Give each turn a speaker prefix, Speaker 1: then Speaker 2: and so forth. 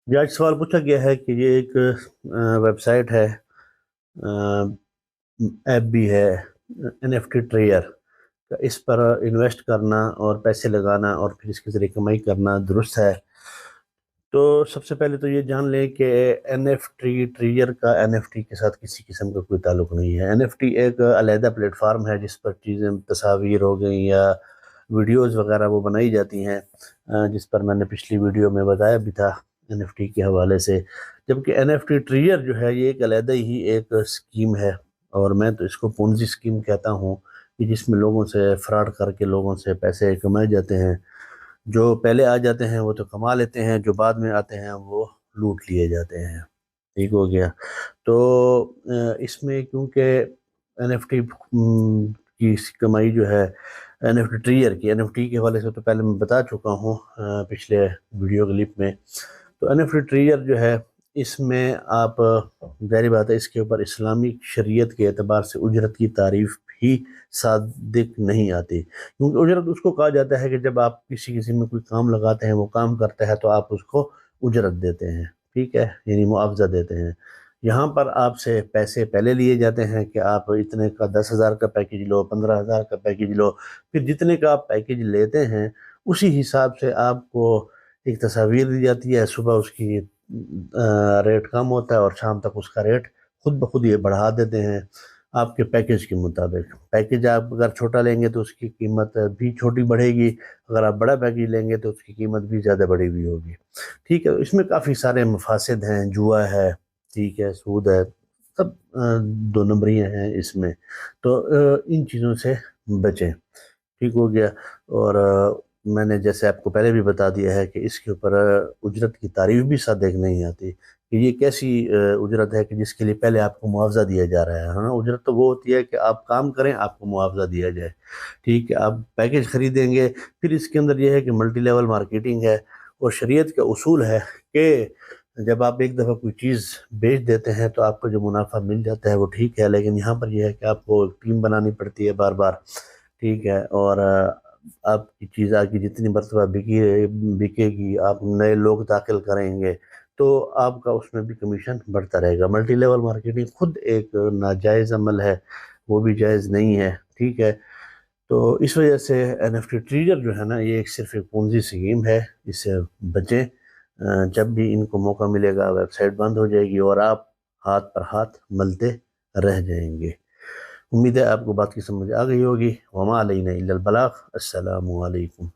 Speaker 1: جی آج سوال پوچھا گیا ہے کہ یہ ایک ویب سائٹ ہے، ایپ بھی ہے، این ایف ٹی ٹریئر، اس پر انویسٹ کرنا اور پیسے لگانا اور پھر اس کے ذریعے کمائی کرنا درست ہے؟ تو سب سے پہلے تو یہ جان لیں کہ این ایف ٹی ٹریئر کا این ایف ٹی کے ساتھ کسی قسم کا کوئی تعلق نہیں ہے۔ این ایف ٹی ایک علیحدہ پلیٹ فارم ہے جس پر چیزیں، تصاویر ہو گئیں یا ویڈیوز وغیرہ وہ بنائی جاتی ہیں، جس پر میں نے پچھلی ویڈیو میں بتایا بھی تھا این ایف ٹی کے حوالے سے۔ جبکہ این ایف ٹی ٹریئر جو ہے یہ ایک علیحدہ ہی ایک اسکیم ہے، اور میں تو اس کو پونزی اسکیم کہتا ہوں، کہ جس میں لوگوں سے فراڈ کر کے لوگوں سے پیسے کمائے جاتے ہیں۔ جو پہلے آ جاتے ہیں وہ تو کما لیتے ہیں، جو بعد میں آتے ہیں وہ لوٹ لیے جاتے ہیں۔ ٹھیک ہو گیا؟ تو اس میں کیونکہ این ایف ٹی کی کمائی جو ہے، این ایف ٹی ٹریئر کی، این ایف ٹی کے حوالے سے تو پہلے میں بتا چکا ہوں پچھلے ویڈیو کلپ میں۔ تو این ایف ٹی ٹریئر جو ہے، اس میں آپ ظاہری بات ہے اس کے اوپر اسلامی شریعت کے اعتبار سے اجرت کی تعریف بھی صادق نہیں آتی، کیونکہ اجرت اس کو کہا جاتا ہے کہ جب آپ کسی میں کوئی کام لگاتے ہیں، وہ کام کرتا ہے تو آپ اس کو اجرت دیتے ہیں، ٹھیک ہے، یعنی معاوضہ دیتے ہیں۔ یہاں پر آپ سے پیسے پہلے لیے جاتے ہیں کہ آپ اتنے کا 10,000 کا پیکیج لو، 15,000 کا پیکیج لو، پھر جتنے کا آپ پیکیج لیتے ہیں اسی حساب سے آپ کو ایک تصاویر دی جاتی ہے۔ صبح اس کی ریٹ کم ہوتا ہے اور شام تک اس کا ریٹ خود بخود یہ بڑھا دیتے ہیں آپ کے پیکیج کے مطابق۔ پیکیج آپ اگر چھوٹا لیں گے تو اس کی قیمت بھی چھوٹی بڑھے گی، اگر آپ بڑا پیکیج لیں گے تو اس کی قیمت بھی زیادہ بڑھی ہوئی ہوگی، ٹھیک ہے۔ اس میں کافی سارے مفاسد ہیں، جوا ہے، ٹھیک ہے، سود ہے، سب دو نمبریاں ہیں اس میں۔ تو ان چیزوں سے بچیں، ٹھیک ہو گیا۔ اور میں نے جیسے آپ کو پہلے بھی بتا دیا ہے کہ اس کے اوپر اجرت کی تعریف بھی صادق نہیں آتی، کہ یہ کیسی اجرت ہے کہ جس کے لیے پہلے آپ کو معاوضہ دیا جا رہا ہے۔ ہاں، اجرت تو وہ ہوتی ہے کہ آپ کام کریں، آپ کو معاوضہ دیا جائے، ٹھیک ہے۔ آپ پیکیج خریدیں گے، پھر اس کے اندر یہ ہے کہ ملٹی لیول مارکیٹنگ ہے، اور شریعت کا اصول ہے کہ جب آپ ایک دفعہ کوئی چیز بیچ دیتے ہیں تو آپ کو جو منافع مل جاتا ہے وہ ٹھیک ہے، لیکن یہاں پر یہ ہے کہ آپ کو ٹیم بنانی پڑتی ہے بار بار، ٹھیک ہے، اور آپ کی چیز آگے جتنی مرتبہ بکے گی، آپ نئے لوگ داخل کریں گے تو آپ کا اس میں بھی کمیشن بڑھتا رہے گا۔ ملٹی لیول مارکیٹنگ خود ایک ناجائز عمل ہے، وہ بھی جائز نہیں ہے، ٹھیک ہے۔ تو اس وجہ سے این ایف ٹی ٹریڈر جو ہے نا، یہ صرف ایک پونزی اسکیم ہے، اس سے بچیں۔ جب بھی ان کو موقع ملے گا ویب سائٹ بند ہو جائے گی اور آپ ہاتھ پر ہاتھ ملتے رہ جائیں گے۔ امید ہے آپ کو بات کی سمجھ آ گئی ہوگی۔ وما علینا الا البلاغ۔ السلام علیکم۔